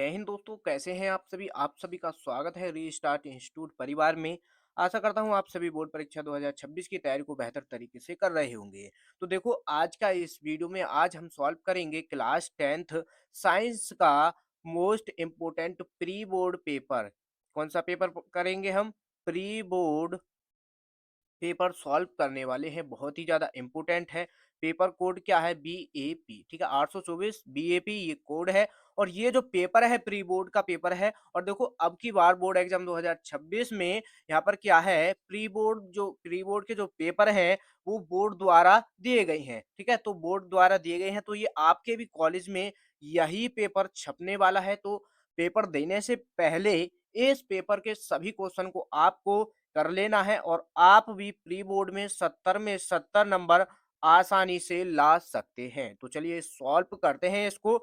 जय हिंद दोस्तों, कैसे हैं आप सभी? आप सभी का स्वागत है रीस्टार्ट इंस्टीट्यूट परिवार में। आशा करता हूं आप सभी बोर्ड परीक्षा 2026 की तैयारी को बेहतर तरीके से कर रहे होंगे। तो देखो, आज का इस वीडियो में आज हम सॉल्व करेंगे क्लास 10th साइंस का most important pre board paper. कौन सा पेपर करेंगे हम? प्री बोर्ड पेपर सॉल्व करने वाले हैं, बहुत ही ज़्यादा इम्पोर्टेंट है। पेपर कोड क्या है? बीएपी, ठीक है, 824 बीएपी ये कोड है। और ये जो पेपर है प्री बोर्ड का पेपर है। और देखो, अब की बार बोर्ड एग्जाम 2026 में यहाँ पर क्या है, प्री बोर्ड के जो पेपर हैं वो बोर्ड द्वारा दिए गए हैं, ठीक है। तो बोर्ड द्वारा दिए गए हैं, तो ये आपके भी कॉलेज में यही पेपर छपने वाला है। तो पेपर देने से पहले इस पेपर के सभी क्वेश्चन को आपको कर लेना है, और आप भी प्री बोर्ड में 70 में 70 नंबर आसानी से ला सकते हैं। तो चलिए सॉल्व करते हैं इसको।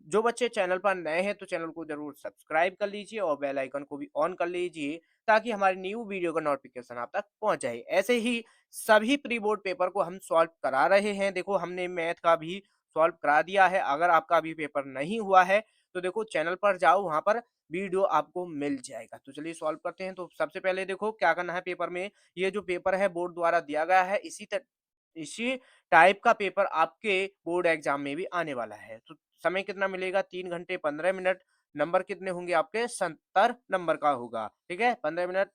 जो बच्चे चैनल पर नए हैं तो चैनल को जरूर सब्सक्राइब कर लीजिए और बेल आइकन को भी ऑन कर लीजिए, ताकि हमारी न्यू वीडियो का नोटिफिकेशन आप तक पहुंच जाए। ऐसे ही सभी प्री बोर्ड पेपर को हम सॉल्व करा रहे हैं। देखो, हमने मैथ का भी सॉल्व करा दिया है। अगर आपका अभी पेपर नहीं हुआ है तो देखो, चैनल पर जाओ, वहां पर वीडियो आपको मिल जाएगा। तो चलिए सॉल्व करते हैं। तो सबसे पहले देखो क्या करना है पेपर में। ये जो पेपर है बोर्ड द्वारा दिया गया है, इसी टाइप का पेपर आपके बोर्ड एग्जाम में भी आने वाला है। तो समय कितना मिलेगा? 3 घंटे 15 मिनट। नंबर कितने होंगे आपके? 70 नंबर का होगा, ठीक है। 15 मिनट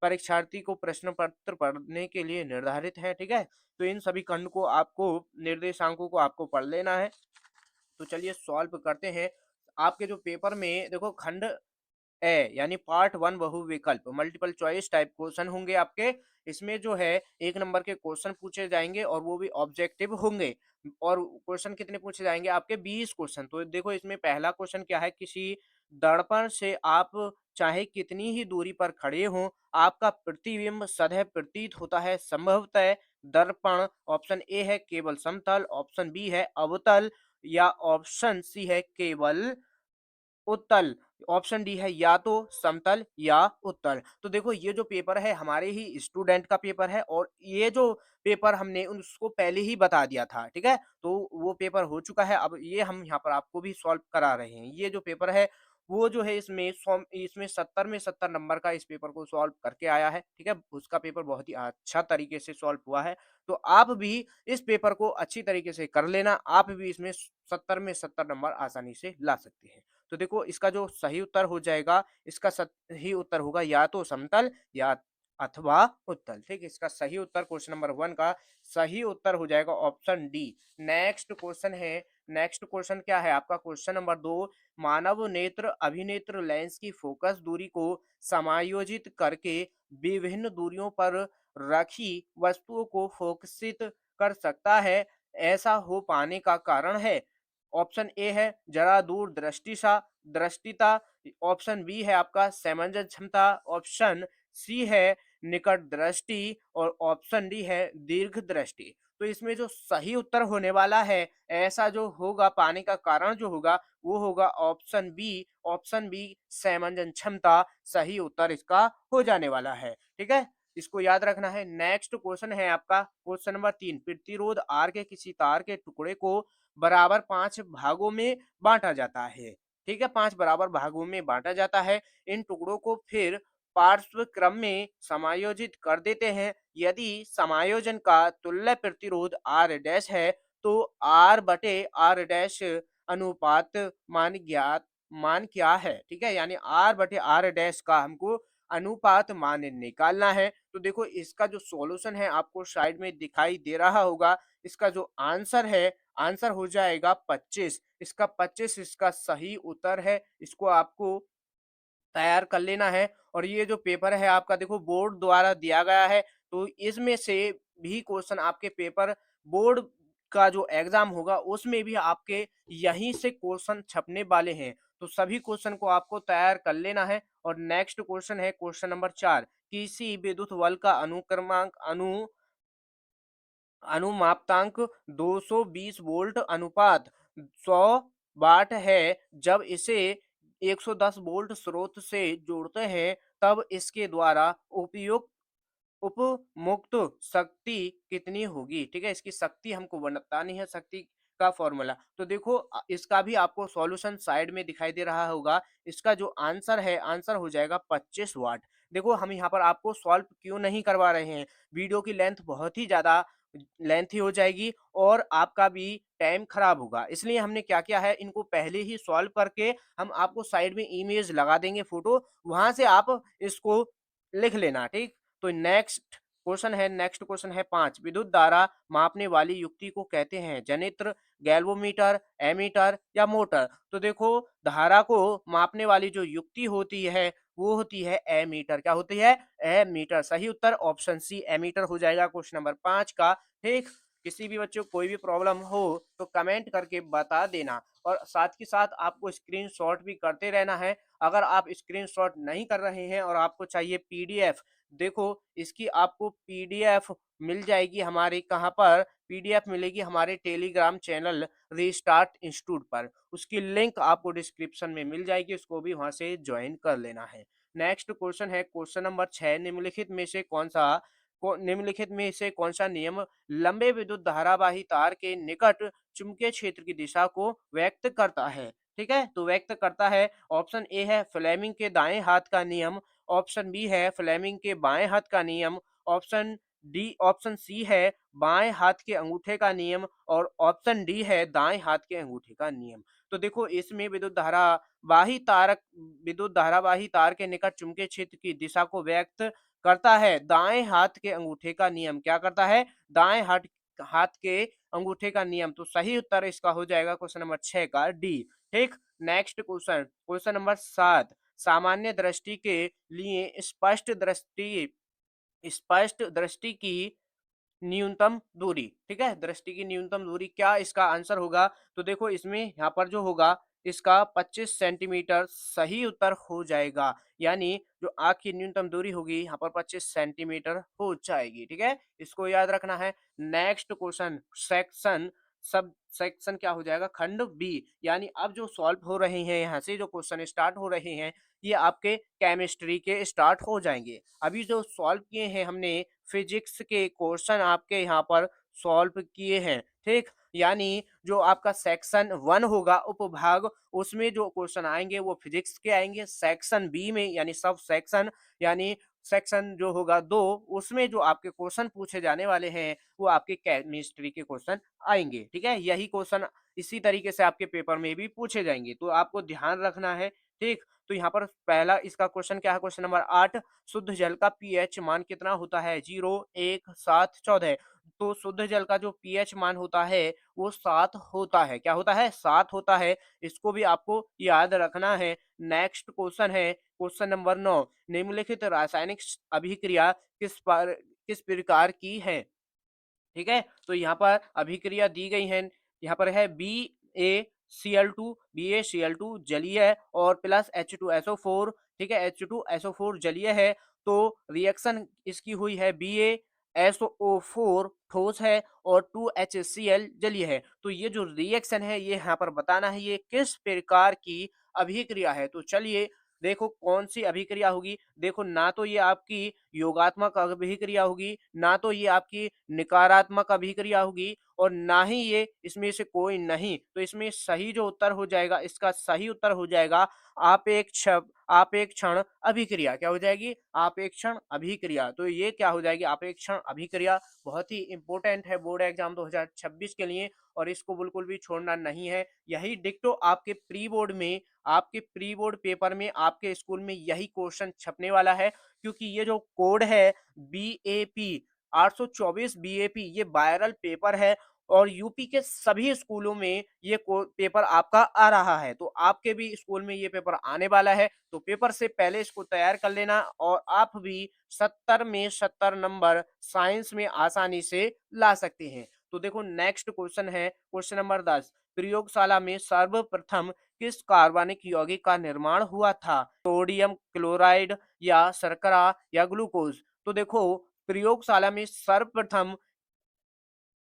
परीक्षार्थी को प्रश्न पत्र पढ़ने के लिए निर्धारित है, ठीक है। तो इन सभी खंड को आपको, निर्देशांकों को आपको पढ़ लेना है। तो चलिए सॉल्व करते हैं। आपके जो पेपर में देखो, खंड ए यानी पार्ट 1 बहुविकल्प मल्टीपल चॉइस टाइप क्वेश्चन होंगे आपके। इसमें जो है 1 नंबर के क्वेश्चन पूछे जाएंगे और वो भी ऑब्जेक्टिव होंगे। और क्वेश्चन कितने पूछे जाएंगे आपके? 20 क्वेश्चन। तो देखो, इसमें पहला क्वेश्चन क्या है, किसी दर्पण से आप चाहे कितनी ही दूरी पर खड़े हो, आपका प्रतिबिंब सदैव प्रतीत होता है। संभवतः दर्पण ऑप्शन ए है केवल समतल, ऑप्शन बी है अवतल, या ऑप्शन सी है केवल उत्तल, ऑप्शन डी है या तो समतल या उत्तल। तो देखो, ये जो पेपर है हमारे ही स्टूडेंट का पेपर है, और ये जो पेपर हमने उसको पहले ही बता दिया था, ठीक है। तो वो पेपर हो चुका है। अब ये हम यहाँ पर आपको भी सॉल्व करा रहे हैं। ये जो पेपर है वो जो है, इसमें 70 में 70 नंबर का इस पेपर को सॉल्व करके आया है, ठीक है। उसका पेपर बहुत ही अच्छा तरीके से सॉल्व हुआ है। तो आप भी इस पेपर को अच्छी तरीके से कर लेना। आप भी इसमें 70 में 70 नंबर आसानी से ला सकते हैं। तो देखो, इसका जो सही उत्तर हो जाएगा, इसका सही उत्तर होगा या तो समतल या अथवा उत्तल, ठीक। इसका सही उत्तर क्वेश्चन नंबर 1 का सही उत्तर हो जाएगा ऑप्शन डी। नेक्स्ट क्वेश्चन है। नेक्स्ट क्वेश्चन क्या है आपका? क्वेश्चन नंबर 2, मानव नेत्र अभिनेत्र लेंस की फोकस दूरी को समायोजित करके विभिन्न दूरियों पर रखी वस्तुओं को फोकसित कर सकता है। ऐसा हो पाने का कारण है। ऑप्शन ए है जरा दूर दृष्टिता, ऑप्शन बी है आपका सामंजस्य क्षमता, ऑप्शन सी है निकट दृष्टि, और ऑप्शन डी है दीर्घ दृष्टि। तो इसमें जो सही उत्तर होने वाला है, ऐसा जो होगा पाने का कारण जो होगा, वो होगा ऑप्शन बी। ऑप्शन बी सामंजस्य क्षमता सही उत्तर इसका हो जाने वाला है, ठीक है। इसको याद रखना है। नेक्स्ट क्वेश्चन है आपका क्वेश्चन नंबर 3, प्रतिरोध आर के किसी तार के टुकड़े को बराबर 5 भागों में बांटा जाता है, ठीक है। 5 बराबर भागों में बांटा जाता है। इन टुकड़ों को फिर पार्श्व क्रम में समायोजित कर देते हैं। यदि समायोजन का तुल्य प्रतिरोध आर डैश है, तो आर बटे आर डैश अनुपात मान क्या है, ठीक है। यानी आर बटे आर डैश का हमको अनुपात मान निकालना है। तो देखो, इसका जो सॉल्यूशन है आपको साइड में दिखाई दे रहा होगा। इसका जो आंसर है, आंसर हो जाएगा 25। इसका 25 इसका सही उत्तर है। इसको आपको तैयार कर लेना है। और ये जो पेपर है आपका, देखो बोर्ड द्वारा दिया गया है। तो इसमें से भी क्वेश्चन आपके पेपर बोर्ड का जो एग्जाम होगा उसमें भी आपके यहीं से क्वेश्चन छपने वाले हैं। तो सभी क्वेश्चन को आपको तैयार कर लेना है। और नेक्स्ट क्वेश्चन है क्वेश्चन नंबर 4, किसी विद्युत बल का अनुमापकांक 220 वोल्ट अनुपात 100 वाट है। जब इसे 110 वोल्ट स्रोत से जोड़ते हैं, तब इसके द्वारा उपयुक्त उपमुक्त शक्ति कितनी होगी, ठीक है। इसकी शक्ति हमको बतानी है। शक्ति का फॉर्मूला। तो देखो इसका भी आपको सॉल्यूशन साइड में दिखाई दे रहा होगा। इसका जो आंसर है, आंसर हो जाएगा 25 वाट। देखो हम यहाँ पर आपको सॉल्व क्यों नहीं करवा रहे हैं, वीडियो की लेंथ बहुत ही ज़्यादा लेंथी हो जाएगी और आपका भी टाइम खराब होगा। इसलिए हमने क्या किया है, इनको पहले ही सॉल्व करके हम आपको साइड में इमेज लगा देंगे फोटो, वहाँ से आप इसको लिख लेना, ठीक? तो नेक्स्ट क्वेश्चन है 5, विद्युत धारा मापने वाली युक्ति को कहते हैं जनित्र, गैल्वोमीटर, एमीटर या मोटर। तो देखो धारा को मापने वाली जो युक्ति होती है वो होती है एमीटर। क्या होती है? एमीटर। सही उत्तर ऑप्शन सी एमीटर हो जाएगा क्वेश्चन नंबर 5 का। ठीक, किसी भी बच्चों को कोई भी प्रॉब्लम हो तो कमेंट करके बता देना और साथ के साथ आपको स्क्रीनशॉट भी करते रहना है। अगर आप स्क्रीनशॉट नहीं कर रहे हैं और आपको चाहिए पीडीएफ, देखो इसकी आपको पीडीएफ मिल जाएगी हमारे कहाँ पर, पीडीएफ मिलेगी हमारे टेलीग्राम चैनल रीस्टार्ट इंस्टीट्यूट पर। उसकी लिंक आपको डिस्क्रिप्शन में मिल जाएगी, उसको भी वहां से ज्वाइन कर लेना है। नेक्स्ट क्वेश्चन है क्वेश्चन नंबर 6, निम्नलिखित में से कौन सा नियम लंबे विद्युत धारावाही तार के निकट चुंबकीय क्षेत्र की दिशा को व्यक्त करता है? ठीक है, तो व्यक्त करता है, ऑप्शन ए है फ्लेमिंग के दाएं हाथ का नियम, ऑप्शन बी है फ्लेमिंग के बाएं हाथ का नियम, ऑप्शन सी है बाएं हाथ के अंगूठे का नियम और ऑप्शन डी है दाएं हाथ के अंगूठे का नियम। तो देखो इसमें विद्युत धारावाही तार के निकट चुंबकीय क्षेत्र की दिशा को व्यक्त करता है दाएं हाथ के अंगूठे का नियम। क्या करता है? दाएं हाथ हाथ के अंगूठे का नियम। तो सही उत्तर इसका हो जाएगा क्वेश्चन नंबर 6 का डी। ठीक, नेक्स्ट क्वेश्चन, क्वेश्चन नंबर 7, सामान्य दृष्टि के लिए स्पष्ट दृष्टि की न्यूनतम दूरी, ठीक है? दृष्टि की न्यूनतम दूरी क्या इसका आंसर होगा? तो देखो इसमें यहाँ पर जो होगा इसका 25 सेंटीमीटर सही उत्तर हो जाएगा। यानी जो आँख की न्यूनतम दूरी होगी यहाँ पर 25 सेंटीमीटर हो जाएगी, ठीक है? इसको याद रखना है। Next question, section sub section क्या हो जाएगा? खंड बी। यानी अब जो सॉल्व हो रहे हैं, यहाँ से जो क्वेश्चन स्टार्ट हो रहे हैं, ये आपके केमिस्ट्री के स्टार्ट हो जाएंगे। अभी जो सॉल्व किए हैं हमने फिजिक्स के क्वेश्चन आपके यहाँ पर सॉल्व किए हैं, ठीक? यानी जो आपका सेक्शन 1 होगा उपभाग, उसमें जो क्वेश्चन आएंगे वो फिजिक्स के आएंगे। सेक्शन बी में यानी सब सेक्शन, यानी सेक्शन जो होगा 2, उसमें जो आपके क्वेश्चन पूछे जाने वाले हैं वो आपके केमिस्ट्री के क्वेश्चन आएंगे, ठीक है? यही क्वेश्चन इसी तरीके से आपके पेपर में भी पूछे जाएंगे, तो आपको ध्यान रखना है, ठीक? तो यहाँ पर पहला इसका क्वेश्चन क्या है? क्वेश्चन नंबर 8, शुद्ध जल का पीएच मान कितना होता है? 0, 1, 7, 14। तो शुद्ध जल का जो पीएच मान होता है वो 7 होता है। क्या होता है? 7 होता है। इसको भी आपको याद रखना है। नेक्स्ट क्वेश्चन है क्वेश्चन नंबर 9, निम्नलिखित रासायनिक अभिक्रिया किस प्रकार की है? ठीक है, तो यहाँ पर अभिक्रिया दी गई है। यहाँ पर है BaCl2 जलीय है और प्लस H2SO4, ठीक है? H2SO4 जलीय है। तो रिएक्शन इसकी हुई है BaSO4 ठोस है और 2HCl जलीय है। तो ये जो रिएक्शन है ये यहाँ पर बताना है ये किस प्रकार की अभिक्रिया है। तो चलिए देखो कौन सी अभिक्रिया होगी। देखो ना तो ये आपकी योगात्मक अभिक्रिया होगी, ना तो ये आपकी नकारात्मक अभिक्रिया होगी और ना ही ये इसमें से कोई नहीं। तो इसमें सही जो उत्तर हो जाएगा, इसका सही उत्तर हो जाएगा आपेक्षण अभिक्रिया। क्या हो जाएगी? आपेक्षण अभिक्रिया। तो ये क्या हो जाएगी? आपेक्षण अभिक्रिया। बहुत ही इंपॉर्टेंट है बोर्ड एग्जाम 2026 के लिए और इसको बिल्कुल भी छोड़ना नहीं है। यही डिक्टो आपके प्री बोर्ड पेपर में आपके स्कूल में यही क्वेश्चन छपने वाला है, क्योंकि ये जो कोड है बीएपी 824 बीएपी ये वायरल पेपर है और यूपी के सभी स्कूलों में ये पेपर आपका आ रहा है। तो आपके भी स्कूल में ये पेपर आने वाला है, तो पेपर से पहले इसको तैयार कर लेना और आप भी 70 में 70 नंबर साइंस में आसानी से ला सकते हैं। तो देखो नेक्स्ट क्वेश्चन है क्वेश्चन नंबर 10, प्रयोगशाला में सर्वप्रथम किस कार्बनिक यौगिक का निर्माण हुआ था? सोडियम क्लोराइड या शर्करा या ग्लूकोज? तो देखो प्रयोगशाला में सर्वप्रथम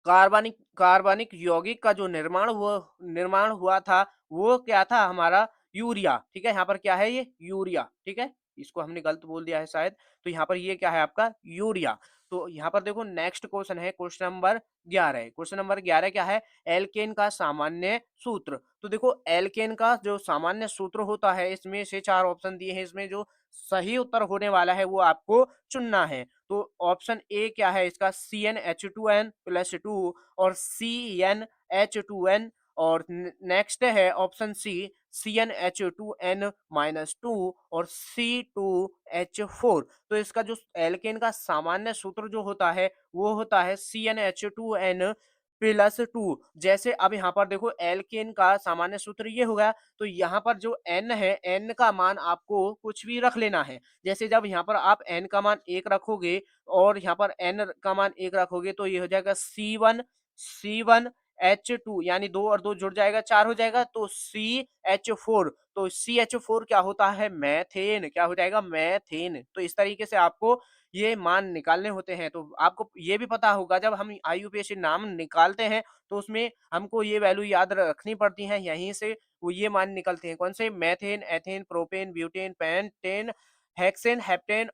कार्बनिक कार्बनिक यौगिक का जो निर्माण हुआ था वो क्या था? हमारा यूरिया। ठीक है, यहाँ पर क्या है? ये यूरिया। ठीक है। इसको हमने गलत बोल दिया है शायद। तो यहाँ पर ये क्या है आपका यूरिया। तो यहाँ पर देखो नेक्स्ट क्वेश्चन है क्वेश्चन नंबर 11। क्वेश्चन नंबर 11 क्या है? एल्केन का सामान्य सूत्र। तो देखो एल्केन का जो सामान्य सूत्र होता है, इसमें से 4 ऑप्शन दिए हैं, इसमें जो सही उत्तर होने वाला है वो आपको चुनना है। तो ऑप्शन ए क्या है इसका? CnH2n+2 और CnH2n, और नेक्स्ट है ऑप्शन सी CnH2n-2 और C2H4। तो इसका जो एल्केन का सामान्य सूत्र जो होता है वो होता है CnH2n+2। जैसे अब यहाँ पर देखो एल्केन का सामान्य सूत्र ये होगा, तो यहाँ पर जो n है, n का मान आपको कुछ भी रख लेना है। जैसे जब यहाँ पर आप n का मान 1 रखोगे और यहाँ पर n का मान 1 रखोगे तो ये हो जाएगा C1H2, यानी 2 और 2 जुड़ जाएगा 4 हो जाएगा, तो CH4। तो CH4 क्या होता है? मैथेन। क्या हो जाएगा? मैथेन। तो इस तरीके से आपको ये मान निकालने होते हैं। तो आपको ये भी पता होगा जब हम IUPAC नाम निकालते हैं तो उसमें हमको ये वैल्यू याद रखनी पड़ती है, यहीं से वो ये मान निकलते हैं। कौन से? Methane, ethane, propane, butane, pentane, hexane, heptane,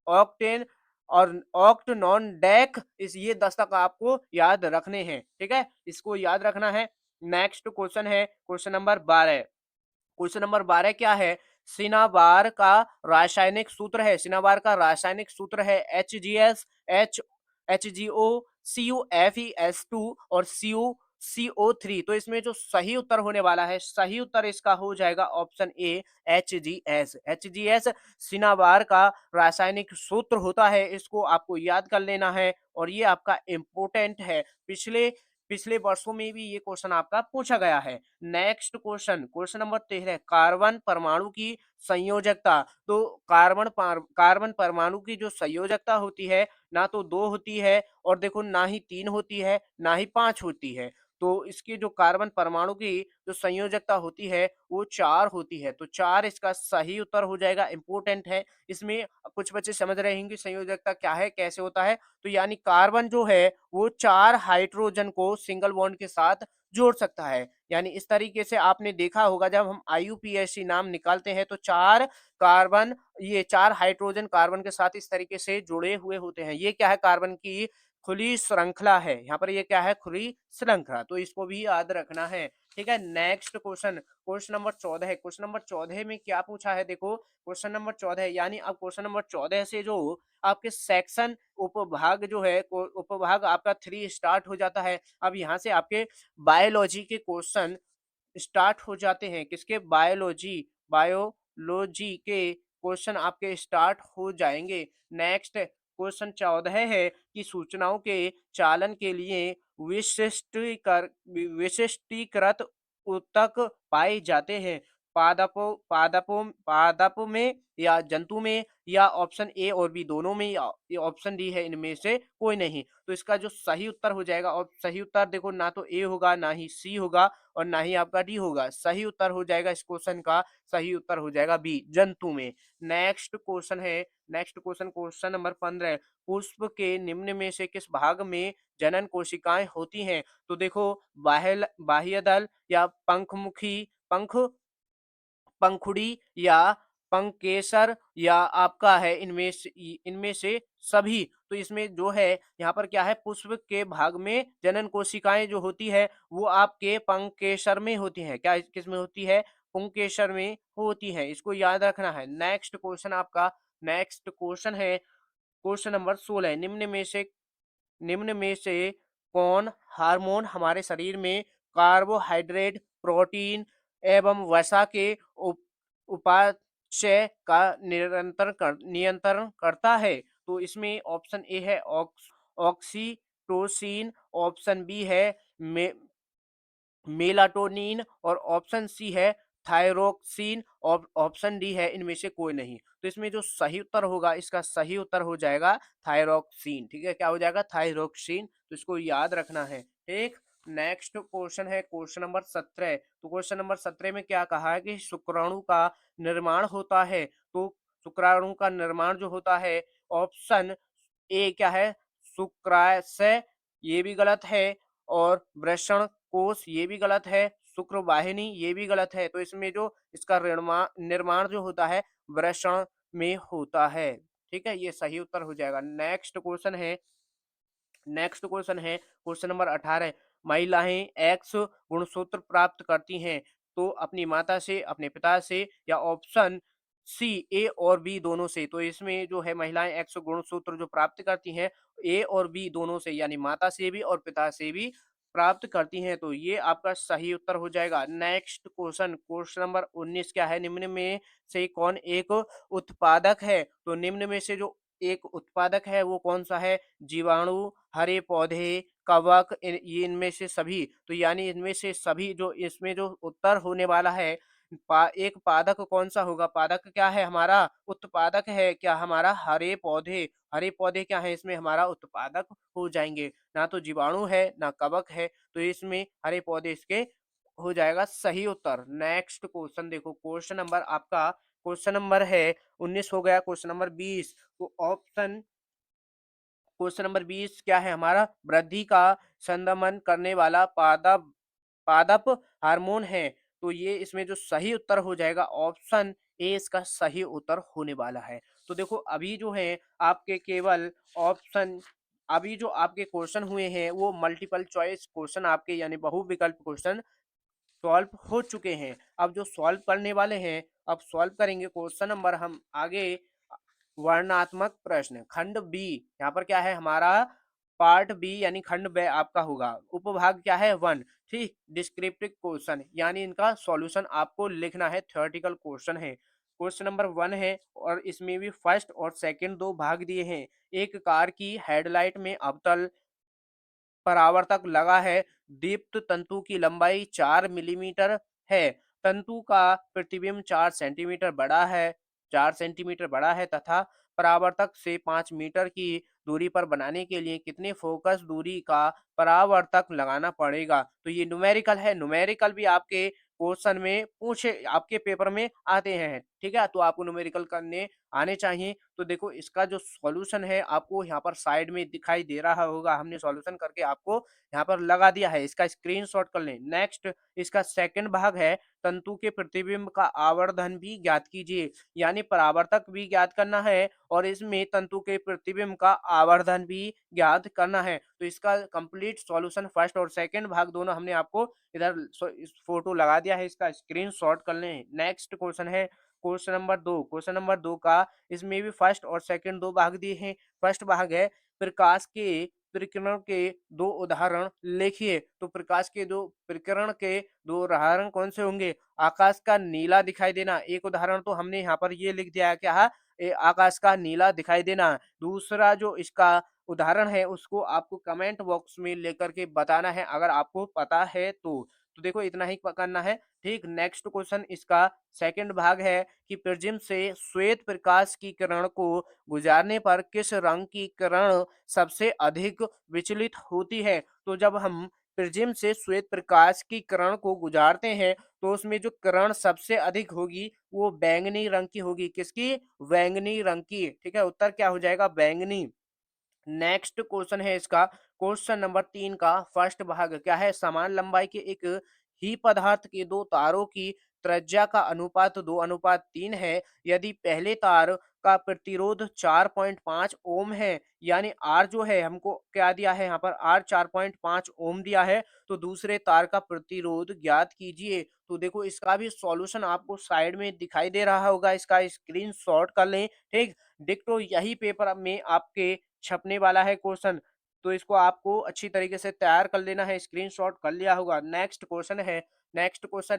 octane और ऑक्ट, नॉन, डेक, इस ये 10 तक आपको याद रखने हैं। ठीक है, इसको याद रखना है। नेक्स्ट क्वेश्चन है क्वेश्चन नंबर 12। क्वेश्चन नंबर 12 क्या है? सिनाबार का रासायनिक सूत्र है। सिनाबार का रासायनिक सूत्र है HGS, HGO, CuFeS2 और CO3। तो इसमें जो सही उत्तर होने वाला है, सही उत्तर इसका हो जाएगा option A HGS। HGS cinnabar का रासायनिक सूत्र होता है, इसको आपको याद कर लेना है और ये आपका इम्पोर्टेंट है। पिछले पिछले वर्षों में भी ये क्वेश्चन आपका पूछा गया है। Next question, question number 13, carbon परमाणु की संयोजकता। तो कार्बन परमाणु की जो संयोजकता होती है, ना तो 2 होती है और देखो ना ही 3 होती है, ना ही 5 होती है। तो इसकी जो कार्बन परमाणु की जो संयोजकता होती है वो 4 होती है। तो 4 इसका सही उत्तर हो जाएगा। इंपॉर्टेंट है। इसमें कुछ बच्चे समझ रहे होंगे संयोजकता क्या है, कैसे होता है। तो यानी कार्बन जो है वो 4 हाइड्रोजन को सिंगल बॉन्ड के साथ जोड़ सकता है। यानी इस तरीके से आपने देखा होगा जब हम IUPAC नाम निकालते हैं तो 4 कार्बन, ये 4 हाइड्रोजन कार्बन के साथ इस तरीके से जुड़े हुए होते हैं। ये क्या है? कार्बन की खुली श्रृंखला है। यहाँ पर ये क्या है? खुली श्रृंखला। तो इसको भी याद रखना है। ठीक है, नेक्स्ट क्वेश्चन, क्वेश्चन नंबर 14 है। क्वेश्चन नंबर 14 में क्या पूछा है? देखो क्वेश्चन नंबर 14 यानी अब क्वेश्चन नंबर 14 से जो आपके सेक्शन उपभाग जो है, उपभाग आपका 3 स्टार्ट हो जाता है। अब यहाँ से आपके बायोलॉजी के क्वेश्चन स्टार्ट हो जाते हैं। किसके? बायोलॉजी, बायोलॉजी के क्वेश्चन आपके स्टार्ट हो जाएंगे। नेक्स्ट क्वेश्चन 14 है कि सूचनाओं के चालन के लिए विशिष्टीकृत ऊतक पाए जाते हैं। पादपों में या जंतु में, या ऑप्शन ए और बी दोनों में, या ऑप्शन डी है इनमें से कोई नहीं। तो इसका जो सही उत्तर हो जाएगा, और सही उत्तर देखो ना तो ए होगा, ना ही सी होगा और ना ही आपका डी होगा। सही उत्तर हो जाएगा इस क्वेश्चन का, सही उत्तर हो जाएगा बी, जंतु में। नेक्स्ट क्वेश्चन है, नेक्स्ट क्वेश्चन, क्वेश्चन नंबर 15, पुष्प के निम्न में से किस भाग में जनन कोशिकाएं होती हैं? तो देखो बाह्य दल या पंखमुखी, पंखुड़ी या पंकेसर, या आपका है इनमें से सभी। तो इसमें जो है यहाँ पर क्या है? पुष्प के भाग में जनन कोशिकाएं जो होती है वो आपके पंकेसर में होती हैं। क्या किस में होती है? पुंकेसर में होती है। इसको याद रखना है। नेक्स्ट क्वेश्चन आपका, नेक्स्ट क्वेश्चन है क्वेश्चन नंबर 16, निम्न में से कौन हार्मोन हमारे शरीर में कार्बोहाइड्रेट, प्रोटीन एवं वसा के उपापचय का नियंत्रण करता है? तो इसमें ऑप्शन ए है ऑक्सीटोसिन, ऑप्शन बी है मे, मेलाटोनिन और ऑप्शन सी है थायरोक्सिन और ऑप्शन डी है इनमें से कोई नहीं। तो इसमें जो सही उत्तर होगा, इसका सही उत्तर हो जाएगा थायरोक्सिन। ठीक है, क्या हो जाएगा? थायरोक्सिन। तो इसको याद रखना है। ठीक, नेक्स्ट क्वेश्चन है क्वेश्चन नंबर 17। तो क्वेश्चन नंबर 17 में क्या कहा है कि शुक्राणु का निर्माण होता है। तो शुक्राणु का निर्माण जो होता है, ऑप्शन ए क्या है? शुक्राशय, ये भी गलत है, और वृषण कोष, ये भी गलत है, शुक्र वाहिनी, ये भी गलत है। तो इसमें जो इसका निर्माण जो होता है वृषण में होता है। ठीक है, ये सही उत्तर हो जाएगा। नेक्स्ट क्वेश्चन है क्वेश्चन नंबर 18। महिलाएं एक्स गुणसूत्र प्राप्त करती हैं तो अपनी माता से, अपने पिता से, या ऑप्शन सी ए और बी दोनों से। तो इसमें जो है महिलाएं एक्स गुणसूत्र जो प्राप्त करती हैं ए और बी दोनों से, यानी माता से भी और पिता से भी प्राप्त करती हैं। तो ये आपका सही उत्तर हो जाएगा। नेक्स्ट क्वेश्चन क्वेश्चन नंबर 19 क्या है, निम्न में से कौन एक उत्पादक है। तो निम्न में से जो एक उत्पादक है वो कौन सा है, जीवाणु, हरे पौधे, कवक, ये इनमें से सभी। तो यानी इनमें से सभी, जो इसमें जो उत्तर होने वाला है, एक पादक कौन सा होगा, पादक क्या है हमारा, उत्पादक है क्या हमारा, हरे पौधे। हरे पौधे क्या है इसमें हमारा उत्पादक हो जाएंगे, ना तो जीवाणु है ना कवक है। तो इसमें हरे पौधे इसके हो जाएगा सही उत्तर। नेक्स्ट क्वेश्चन देखो, क्वेश्चन नंबर है 19 हो गया। क्वेश्चन नंबर 20, तो ऑप्शन क्वेश्चन नंबर 20 क्या है हमारा, वृद्धि का संदमन करने वाला पादप पादप हार्मोन है। तो ये इसमें जो सही उत्तर हो जाएगा ऑप्शन ए इसका सही उत्तर होने वाला है। तो देखो अभी जो है आपके केवल ऑप्शन अभी जो आपके क्वेश्चन हुए हैं वो मल्टीपल चॉइस क्वेश्चन आपके, यानी बहुविकल्प क्वेश्चन सॉल्व हो चुके हैं। अब जो सॉल्व करने वाले हैं, अब सॉल्व करेंगे क्वेश्चन नंबर हम आगे, वर्णात्मक प्रश्न खंड बी। यहाँ पर क्या है हमारा, पार्ट बी यानी खंड बे आपका होगा। उपभाग क्या है 1। ठीक, डिस्क्रिप्टिव क्वेश्चन यानी इनका सॉल्यूशन आपको लिखना है, थ्योरेटिकल क्वेश्चन है। क्वेश्चन नंबर 1 है और इसमें भी फर्स्ट और सेकंड दो भाग दिए हैं। एक कार की हेडलाइट में अवतल परावर्तक लगा है। दीप्त तंतु की लंबाई 4 मिलीमीटर है। तंतु का प्रतिबिंब 4 सेंटीमीटर बड़ा है तथा परावर्तक से 5 मीटर की दूरी पर बनाने के लिए कितने फोकस दूरी का परावर्तक लगाना पड़ेगा। तो ये न्यूमेरिकल है, न्यूमेरिकल भी आपके क्वेश्चन में पूछे, आपके पेपर में आते हैं। ठीक है, तो आपको न्यूमेरिकल करने आने चाहिए। तो देखो इसका जो सॉल्यूशन है आपको यहाँ पर साइड में दिखाई दे रहा होगा, हमने सॉल्यूशन करके आपको यहाँ पर लगा दिया है, इसका स्क्रीनशॉट कर लें। नेक्स्ट इसका सेकंड भाग है, तंतु के प्रतिबिंब का आवर्धन भी ज्ञात कीजिए। यानी परावर्तक भी ज्ञात करना है और इसमें तंतु के प्रतिबिंब का आवर्धन भी ज्ञात करना है। तो इसका कंप्लीट सॉल्यूशन फर्स्ट और सेकंड भाग दोनों हमने आपको इधर इस फोटो लगा दिया है, इसका स्क्रीनशॉट कर लें। नेक्स्ट क्वेश्चन है क्वेश्चन नंबर 2 का, इसमें भी फर्स्ट और सेकंड दो भाग दिए हैं। फर्स्ट भाग है, प्रकाश के प्रकीर्णन के दो उदाहरण लिखिए। तो प्रकाश के दो प्रकीर्णन के दो उदाहरण कौन से होंगे, आकाश का नीला दिखाई देना एक उदाहरण, तो हमने यहाँ पर ये लिख दिया है क्या, आकाश का नीला दिखाई देना। दूसरा जो इसका उदाहरण है उसको आपको कमेंट बॉक्स में लेकर के बताना है अगर आपको पता है तो देखो इतना ही करना है। ठीक, नेक्स्ट क्वेश्चन इसका सेकंड भाग है कि प्रिज्म से श्वेत प्रकाश की किरण को गुजारने पर किस रंग की किरण सबसे अधिक विचलित होती है। तो जब हम प्रिज्म से श्वेत प्रकाश की किरण को गुजारते हैं तो उसमें जो किरण सबसे अधिक होगी वो बैंगनी रंग की होगी, किसकी, बैंगनी रंग की। ठीक है, उत्तर क्या हो जाएगा, बैंगनी। नेक्स्ट क्वेश्चन है इसका क्वेश्चन नंबर 3 का फर्स्ट भाग क्या है, समान लंबाई के एक ही पदार्थ के दो तारों की त्रिज्या का अनुपात 2:3 है। यदि पहले तार का प्रतिरोध 4.5 ओम है, यानी आर जो है हमको क्या दिया है यहाँ पर, आर 4.5 ओम दिया है, तो दूसरे तार का प्रतिरोध ज्ञात कीजिए। तो देखो इसका भी सॉल्यूशन आपको साइड में दिखाई दे रहा होगा, इसका स्क्रीनशॉट कर लें। ठीक, डिक्टो यही पेपर में आपके छपने वाला है क्वेश्चन, तो इसको आपको अच्छी तरीके से तैयार कर लेना है, स्क्रीनशॉट कर लिया होगा। नेक्स्ट क्वेश्चन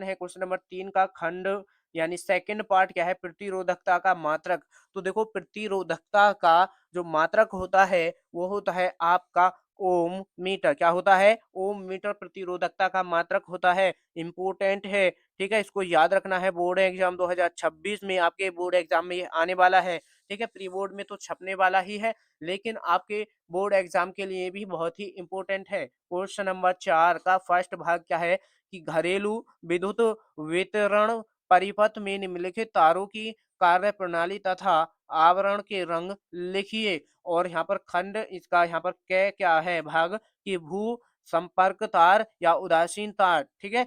है क्वेश्चन नंबर 3 का खंड यानी सेकंड पार्ट क्या है, प्रतिरोधकता का मात्रक। तो देखो प्रतिरोधकता का जो मात्रक होता है वो होता है आपका ओम मीटर। क्या होता है, ओम मीटर प्रतिरोधकता का मात्रक होता है, इंपोर्टेंट है। ठीक है, इसको याद रखना है, बोर्ड एग्जाम 2026 में आपके बोर्ड एग्जाम में ये आने वाला है। ठीक है, प्री बोर्ड में तो छपने वाला ही है, लेकिन आपके बोर्ड एग्जाम के लिए भी बहुत ही इंपॉर्टेंट है। क्वेश्चन नंबर 4 का फर्स्ट भाग क्या है कि घरेलू विद्युत वितरण परिपथ में निम्नलिखित तारों की कार्य प्रणाली तथा आवरण के रंग लिखिए। और यहाँ पर खंड इसका यहाँ पर क्या है भाग कि भू संपर्क तार या उदासीन तार। ठीक है,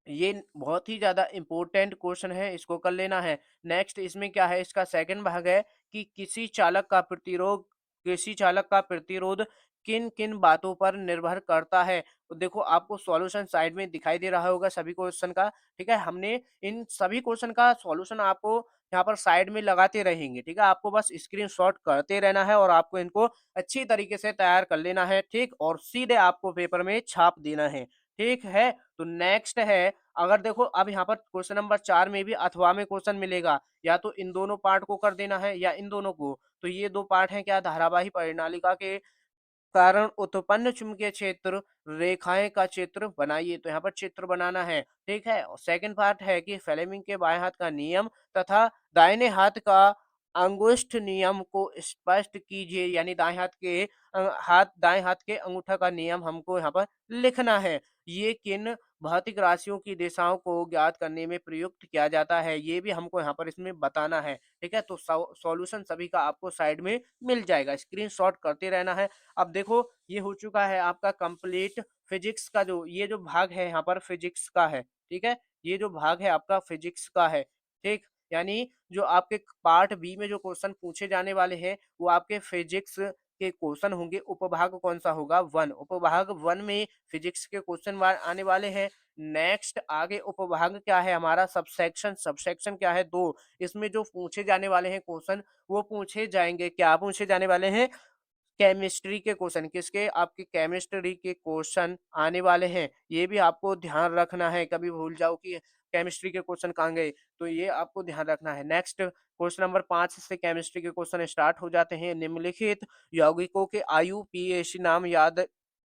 ये बहुत ही ज़्यादा इम्पोर्टेंट क्वेश्चन है, इसको कर लेना है। नेक्स्ट इसमें क्या है, इसका सेकंड भाग है कि किसी चालक का प्रतिरोध किन-किन बातों पर निर्भर करता है। तो देखो आपको सॉल्यूशन साइड में दिखाई दे रहा होगा सभी क्वेश्चन का, ठीक है? हमने इन सभी क्वेश्चन का सॉल्यूशन आपको यहाँ पर साइड में लगाते रहेंगे, ठीक है? आपको बस स्क्रीनशॉट करते रहना है और आपको इनको अच्छी तरीके से तैयार कर लेना है, ठीक? और सीधे आपको पेपर में छाप देना है, ठीक है? तो नेक्स्ट है, अगर देखो अब यहाँ पर क्वेश्चन नंबर 4 में भी अथवा में क्वेश्चन मिलेगा, या तो इन दोनों पार्ट को कर देना है या इन दोनों को। तो ये 2 पार्ट हैं क्या, धारावाही परिनालिका के कारण उत्पन्न चुंबकीय क्षेत्र रेखाएं का चित्र बनाइए। तो यहाँ पर चित्र बनाना है, ठीक है। और सेकंड पार्ट है कि फ्लेमिंग के बाएं हाथ का नियम तथा दाहिने हाथ का अंगुष्ठ नियम को स्पष्ट कीजिए, यानी दाएं हाथ के अंगूठा का नियम हमको यहाँ पर लिखना है। ये किन भौतिक राशियों की दिशाओं को ज्ञात करने में प्रयुक्त किया जाता है, ये भी हमको यहाँ पर इसमें बताना है, ठीक है। तो सॉल्यूशन सभी का आपको साइड में मिल जाएगा, स्क्रीनशॉट करते रहना है। अब देखो ये हो चुका है आपका कंप्लीट फिजिक्स का, जो ये जो भाग है यहाँ पर फिजिक्स का है, ठीक है। ये जो भाग है आपका फिजिक्स का है, ठीक। यानी जो आपके पार्ट बी में जो क्वेश्चन पूछे जाने वाले हैं वो आपके फिजिक्स के क्वेश्चन होंगे। उपभाग कौन सा होगा, वन। उपभाग वन में फिजिक्स के क्वेश्चन आने वाले हैं। नेक्स्ट आगे उपभाग क्या है हमारा, सबसेक्शन। सबसेक्शन क्या है, दो। इसमें जो पूछे जाने वाले हैं क्वेश्चन वो पूछे जाएंगे, क्या पूछे जाने वाले हैं, केमिस्ट्री के क्वेश्चन। किसके, आपके केमिस्ट्री के क्वेश्चन आने वाले हैं। ये भी आपको ध्यान रखना है, कभी भूल जाओ कि केमिस्ट्री के क्वेश्चन कहाँ गए, तो ये आपको ध्यान रखना है। नेक्स्ट क्वेश्चन नंबर 5 से केमिस्ट्री के क्वेश्चन स्टार्ट हो जाते हैं। निम्नलिखित यौगिकों के आयुपीएसी नाम याद,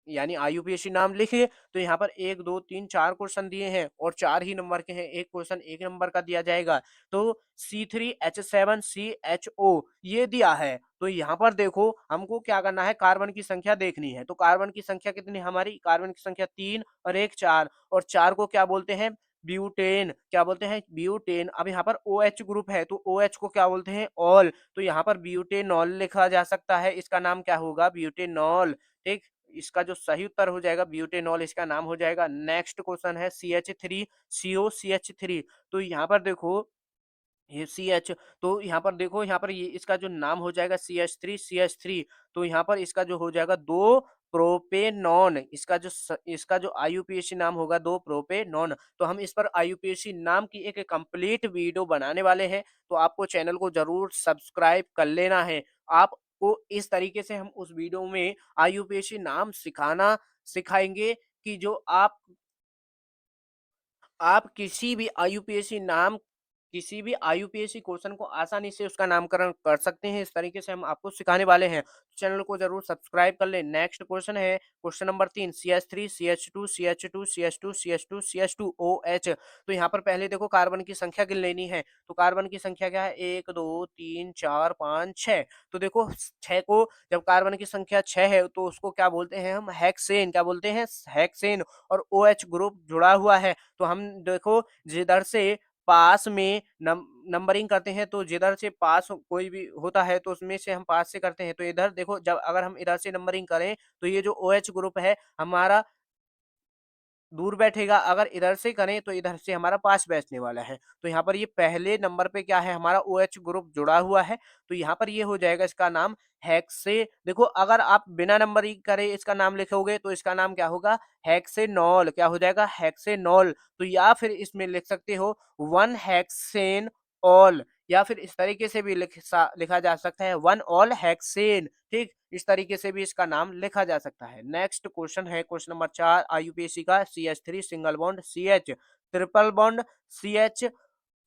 यानी आईयूपीएसी नाम लिखिए। तो यहाँ पर 1 2 3 4 क्वेश्चन दिए हैं और 4 ही नंबर के हैं। एक क्वेश्चन 1 नंबर का दिया जाएगा। तो C3H7CHO ये दिया है। तो यहाँ पर देखो हमको क्या करना है, कार्बन की संख्या देखनी है। तो कार्बन की संख्या कितनी है हमारी, कार्बन की संख्या 3 और 1 4, और 4 को क्या बोलते हैं, ब्यूटेन। क्या बोलते हैं, ब्यूटेन। अब यहाँ पर OH ग्रुप है तो OH को क्या बोलते हैं, ऑल। तो यहाँ पर ब्यूटेनॉल लिखा जा सकता है, इसका नाम क्या होगा, ब्यूटेनॉल, ठीक। इसका जो सही उत्तर हो जाएगा ब्यूटेनॉल, इसका नाम हो जाएगा। नेक्स्ट क्वेश्चन है CH3CO CH3। तो यहाँ पर देखो ये सी एच, तो यहाँ पर देखो, यहाँ पर ये इसका जो नाम हो जाएगा CH3 तो यहाँ पर इसका जो हो जाएगा दो प्रोपेनॉन। इसका जो आईयूपीएसी नाम होगा दो प्रोपेनॉन। तो हम इस पर आईयूपीएसी नाम की एक कंप्लीट वीडियो बनाने वाले हैं, तो आपको चैनल को जरूर सब्सक्राइब कर लेना है। आपको इस तरीके से हम उस वीडियो में आईयूपीएसी नाम सिखाएंगे कि जो आप किसी भी आईयूपीएसी क्वेश्चन को आसानी से उसका नामकरण कर सकते हैं। इस तरीके से हम आपको सिखाने वाले हैं। चैनल को जरूर सब्सक्राइब कर लें। नेक्स्ट क्वेश्चन है question number 3, CH3 CH2 CH2 CH2 CH2 CH2 OH। तो यहाँ पर पहले देखो कार्बन की संख्या गिन लेनी है। तो कार्बन की संख्या क्या है, 1 2 3 4 5 6। तो देखो 6 को, जब कार्बन की संख्या 6 है तो उसको क्या बोलते हैं हम, हेक्सेन। क्या बोलते हैं, हेक्सेन। और OH ग्रुप जुड़ा हुआ है। तो हम देखो जिधर से पास में नंबरिंग करते हैं, तो जिधर से पास कोई भी होता है तो उसमें से हम पास से करते हैं। तो इधर देखो, जब अगर हम इधर से नंबरिंग करें तो ये जो OH ग्रुप है हमारा दूर बैठेगा, अगर इधर से करें तो इधर से हमारा पास बैठने वाला है। तो यहाँ पर ये पहले नंबर पे क्या है, हमारा OH ग्रुप जुड़ा हुआ है। तो यहाँ पर ये हो जाएगा इसका नाम हेक्से। देखो अगर आप बिना नंबरिंग करे इसका नाम लिखोगे तो इसका नाम क्या होगा, हेक्सेनॉल। क्या हो जाएगा, हेक्सेनॉल। तो या फिर इसमें लिख सकते हो 1 हेक्सेन ऑल, या फिर इस तरीके से भी लिखा जा सकता है 1 ऑल हेक्सेन, ठीक। इस तरीके से भी इसका नाम लिखा जा सकता है। नेक्स्ट क्वेश्चन है क्वेश्चन नंबर 4 आईयूपीएसी का, CH3 single bond CH, triple bond CH,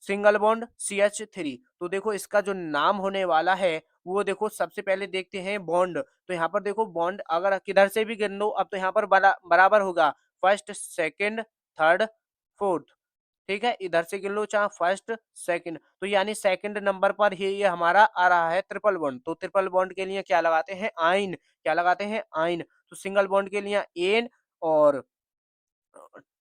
single bond CH3। तो देखो इसका जो नाम होने वाला है वो देखो, सबसे पहले देखते हैं बॉन्ड। तो यहाँ पर देखो बॉन्ड अगर किधर से भी गिन लो, अब तो यहाँ पर बराबर होगा, फर्स्ट सेकंड थर्ड फोर्थ, ठीक है। इधर से गिन लो चाहे फर्स्ट सेकंड, तो यानी सेकंड नंबर पर ही ये हमारा आ रहा है ट्रिपल बॉन्ड। तो ट्रिपल बॉन्ड के लिए क्या लगाते हैं, आइन। क्या लगाते हैं, आइन। तो सिंगल बॉन्ड के लिए एन, और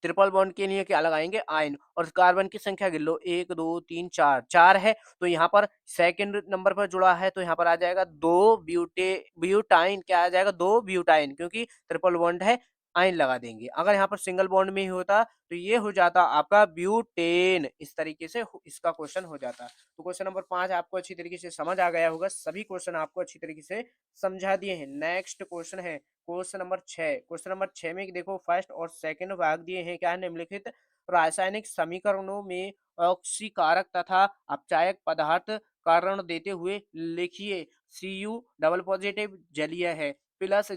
ट्रिपल बॉन्ड के लिए क्या लगाएंगे, आयन। और कार्बन की संख्या गिन लो, 1 2 3 4, 4 है। तो यहाँ पर सेकंड नंबर पर जुड़ा है तो यहाँ पर आ जाएगा दो ब्यूटाइन। क्या आ जाएगा, दो ब्यूटाइन, क्योंकि ट्रिपल बॉन्ड है आयन लगा देंगे। अगर यहाँ पर सिंगल बॉन्ड में ही होता तो ये हो जाता आपका ब्यूटेन। इस तरीके से इसका क्वेश्चन हो जाता। तो क्वेश्चन नंबर 5 आपको अच्छी तरीके से समझ आ गया होगा। सभी क्वेश्चन आपको अच्छी तरीके से समझा दिए हैं। नेक्स्ट क्वेश्चन है क्वेश्चन नंबर 6। क्वेश्चन नंबर 6 में देखो फर्स्ट और सेकंड भाग दिए हैं। क्या है? निम्नलिखित रासायनिक समीकरणों में ऑक्सीकारक तथा अपचायक पदार्थ कारण देते हुए लिखिए। Cu डबल पॉजिटिव जलीय है, प्लस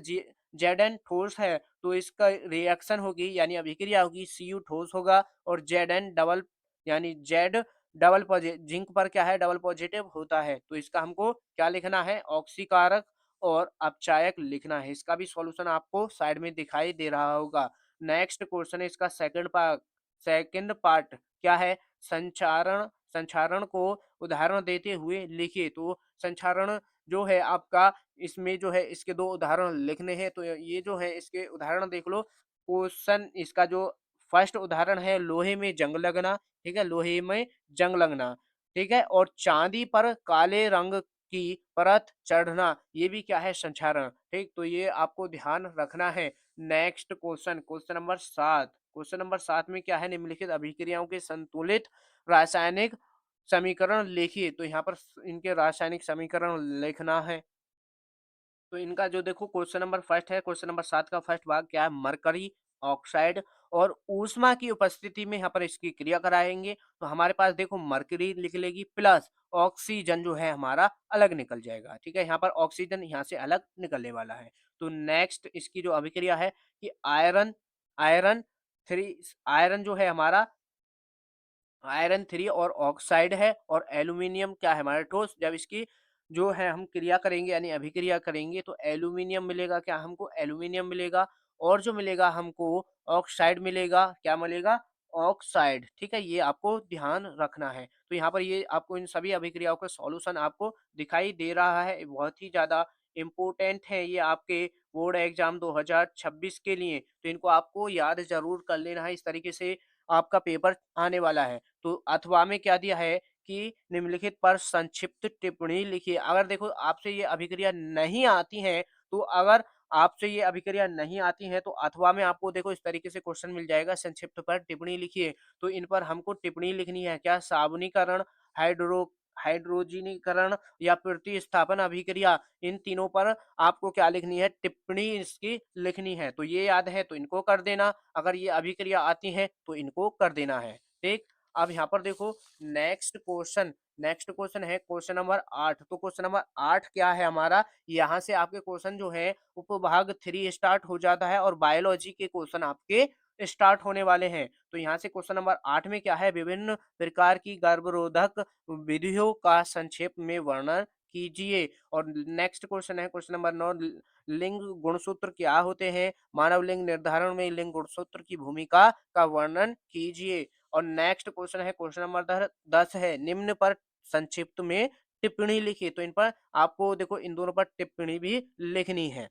Zn ठोस है, तो इसका रिएक्शन होगी यानी अभिक्रिया होगी, Cu ठोस होगा और Zn डबल यानी Z डबल पॉजिटिव, जिंक पर क्या है? डबल पॉजिटिव होता है। तो इसका हमको क्या लिखना है? ऑक्सीकारक और अपचायक लिखना है। इसका भी सॉल्यूशन आपको साइड में दिखाई दे रहा होगा। नेक्स्ट क्वेश्चन है इसका सेकंड पार्ट क्या है? संचारण संचारण को उदाहरण देते हुए लिखिए। तो संचारण जो है आपका, इसमें जो है इसके 2 उदाहरण लिखने हैं। तो ये जो है इसके उदाहरण देख लो। क्वेश्चन इसका जो फर्स्ट उदाहरण है, लोहे में जंग लगना, ठीक है? लोहे में जंग लगना, ठीक है? और चांदी पर काले रंग की परत चढ़ना, ये भी क्या है? संचारण, ठीक? तो ये आपको ध्यान रखना है। Next question, question number 7। Question number 7 में क्या है? निम्नलिखित अभिक्रियाओं के संतुलित रासायनिक समीकरण लिखिए। तो यहाँ पर इनके रासायनिक समीकरण लिखना है। तो इनका जो देखो क्वेश्चन नंबर फर्स्ट है, क्वेश्चन नंबर 7 का फर्स्ट भाग क्या है? मरकरी ऑक्साइड और ऊष्मा की उपस्थिति में यहाँ पर इसकी क्रिया कराएंगे। तो हमारे पास देखो मरकरी लिख लेगी, प्लस ऑक्सीजन जो है हमारा अलग निकल जाएगा, ठीक है? यहाँ पर ऑक्सीजन यहाँ से अलग निकलने वाला है। तो नेक्स्ट इसकी जो अभिक्रिया है कि आयरन आयरन थ्री आयरन जो है हमारा आयरन 3 और ऑक्साइड है, और एल्यूमीनियम क्या है? हमारा ठोस। जब इसकी जो है हम क्रिया करेंगे यानी अभिक्रिया करेंगे तो एल्यूमीनियम मिलेगा, क्या हमको? एल्यूमीनियम मिलेगा। और जो मिलेगा हमको ऑक्साइड मिलेगा, क्या मिलेगा? ऑक्साइड, ठीक है? ये आपको ध्यान रखना है। तो यहाँ पर ये आपको इन सभी अभिक्रियाओं का सॉल्यूशन आपको दिखाई दे रहा है। बहुत ही ज्यादा इम्पोर्टेंट है ये आपके बोर्ड एग्जाम 2026 के लिए। तो इनको आपको याद जरूर कर लेना है। इस तरीके से आपका पेपर आने वाला है। तो अथवा में क्या दिया है कि निम्नलिखित पर संक्षिप्त टिप्पणी लिखिए। अगर देखो आपसे ये अभिक्रिया नहीं आती है, तो अगर आपसे ये अभिक्रिया नहीं आती है तो अथवा में आपको देखो इस तरीके से क्वेश्चन मिल जाएगा, संक्षिप्त पर टिप्पणी लिखिए। तो इन पर हमको टिप्पणी लिखनी है। क्या? साबुनीकरण, हाइड्रो हाइड्रोजनीकरण या प्रतिस्थापन अभिक्रिया, इन तीनों पर आपको क्या लिखनी है? टिप्पणी इसकी लिखनी है। तो ये याद है तो इनको कर देना। अगर ये अभिक्रिया आती है तो इनको कर देना है, ठीक? अब यहाँ पर देखो नेक्स्ट क्वेश्चन है क्वेश्चन नंबर 8। तो क्वेश्चन नंबर 8 क्या है हमारा? यहाँ से आपके क्वेश्चन जो है उपभाग 3 स्टार्ट हो जाता है और बायोलॉजी के क्वेश्चन आपके स्टार्ट होने वाले हैं। तो यहाँ से क्वेश्चन नंबर 8 में क्या है? विभिन्न प्रकार की गर्भरोधक विधियों का संक्षेप में वर्णन कीजिए। और नेक्स्ट क्वेश्चन है क्वेश्चन नंबर 9, लिंग गुणसूत्र क्या होते हैं? मानव लिंग निर्धारण में लिंग गुणसूत्र की भूमिका का वर्णन कीजिए। और नेक्स्ट क्वेश्चन है क्वेश्चन नंबर 10 है, निम्न पर संक्षिप्त में टिप्पणी लिखिए। तो इन पर आपको देखो इन दोनों पर टिप्पणी भी लिखनी है,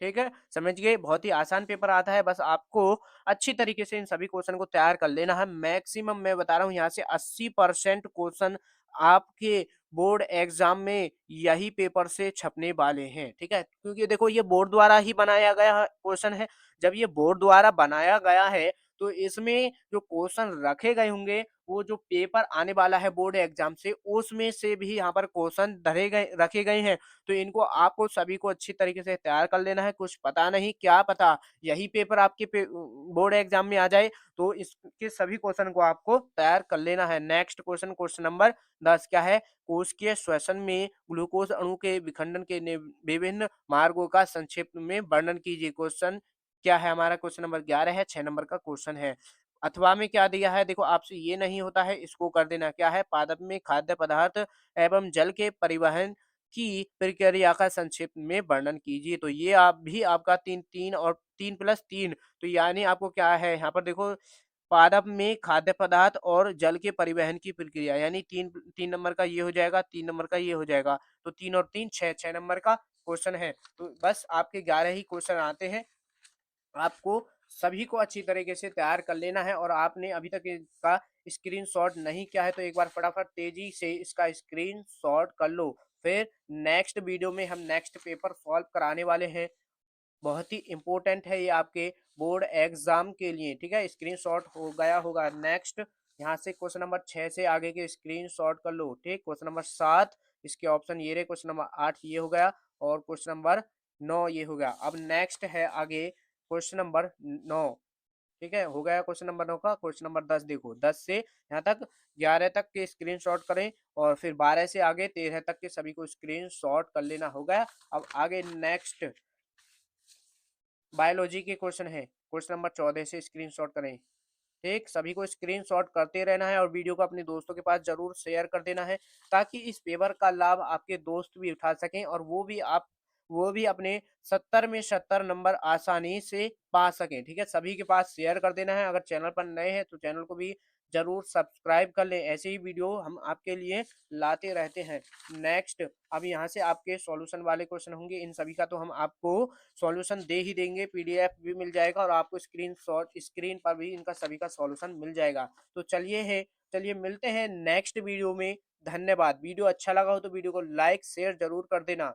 ठीक है? समझ गए? बहुत ही आसान पेपर आता है, बस आपको अच्छी तरीके से इन सभी क्वेश्चन को तैयार कर लेना है। मैक्सिमम मैं बता रहा हूँ यहाँ से 80% क्वेश्चन आपके बोर्ड एग्जाम में यही पेपर से छपने वाले हैं, ठीक है? क्योंकि देखो ये बोर्ड द्वारा ही बनाया गया क्वेश्चन है। जब ये बोर्ड द्वारा बनाया गया है तो इसमें जो क्वेश्चन रखे गए होंगे, वो जो पेपर आने वाला है बोर्ड एग्जाम से, उसमें से भी यहाँ पर क्वेश्चन धरे गए रखे गए हैं। तो इनको आपको सभी को अच्छी तरीके से तैयार कर लेना है। कुछ पता नहीं, क्या पता यही पेपर आपके बोर्ड एग्जाम में आ जाए। तो इसके सभी क्वेश्चन को आपको तैयार कर लेना है। नेक्स्ट क्वेश्चन, क्वेश्चन नंबर 10 क्या है? कोशिकीय श्वसन में ग्लूकोज अणु के विखंडन के विभिन्न मार्गों का संक्षेप में वर्णन कीजिए। क्वेश्चन क्या है हमारा? क्वेश्चन नंबर 11 है, 6 नंबर का क्वेश्चन है। अथवा में क्या दिया है? देखो आपसे ये नहीं होता है, इसको कर देना। क्या है? पादप में खाद्य पदार्थ एवं जल के परिवहन की प्रक्रिया का संक्षेप में वर्णन कीजिए। तो ये आप भी आपका 3 और 3+3, तो यानी आपको क्या है यहाँ पर देखो, पादप में खाद्य पदार्थ और जल के परिवहन की प्रक्रिया, यानी 3 नंबर का ये हो जाएगा, 3 नंबर का ये हो जाएगा। तो 3 और 3 6 नंबर का क्वेश्चन है। तो बस आपके 11 ही क्वेश्चन आते हैं। आपको सभी को अच्छी तरीके से तैयार कर लेना है। और आपने अभी तक इसका स्क्रीनशॉट नहीं किया है तो एक बार फटाफट तेजी से इसका स्क्रीनशॉट कर लो। फिर नेक्स्ट वीडियो में हम नेक्स्ट पेपर सॉल्व कराने वाले हैं। बहुत ही इम्पोर्टेंट है ये आपके बोर्ड एग्जाम के लिए, ठीक है। स्क्रीनशॉट हो गया होगा। नेक्स्ट यहाँ से क्वेश्चन नंबर 6 से आगे के स्क्रीनशॉट कर लो, ठीक। क्वेश्चन नंबर 7 इसके ऑप्शन ये रहे, क्वेश्चन नंबर 8 ये हो गया और क्वेश्चन नंबर 9 ये हो गया। अब नेक्स्ट है आगे क्वेश्चन नंबर 9, ठीक है। हो गया क्वेश्चन नंबर 9 का। क्वेश्चन नंबर 10 देखो, 10 से यहाँ तक 11 तक के स्क्रीनशॉट करें और फिर 12 से आगे 13 तक के सभी को स्क्रीनशॉट कर लेना हो गया। अब आगे नेक्स्ट बायोलॉजी के क्वेश्चन है, क्वेश्चन नंबर 14 से स्क्रीनशॉट करें, ठीक। सभी को स्क्रीनशॉट करते रहना है और वीडियो को अपने दोस्तों के पास जरूर शेयर कर देना है, ताकि इस पेपर का लाभ आपके दोस्त भी उठा सकें और वो भी अपने 70 में 70 नंबर आसानी से पा सकें, ठीक है। सभी के पास शेयर कर देना है। अगर चैनल पर नए हैं तो चैनल को भी जरूर सब्सक्राइब कर लें, ऐसे ही वीडियो हम आपके लिए लाते रहते हैं। नेक्स्ट अब यहाँ से आपके सॉल्यूशन वाले क्वेश्चन होंगे, इन सभी का तो हम आपको सॉल्यूशन दे ही देंगे, पीडीएफ भी मिल जाएगा और आपको स्क्रीन पर भी इनका सभी का सॉल्यूशन मिल जाएगा। तो चलिए मिलते हैं नेक्स्ट वीडियो में। धन्यवाद। वीडियो अच्छा लगा हो तो वीडियो को लाइक शेयर जरूर कर देना।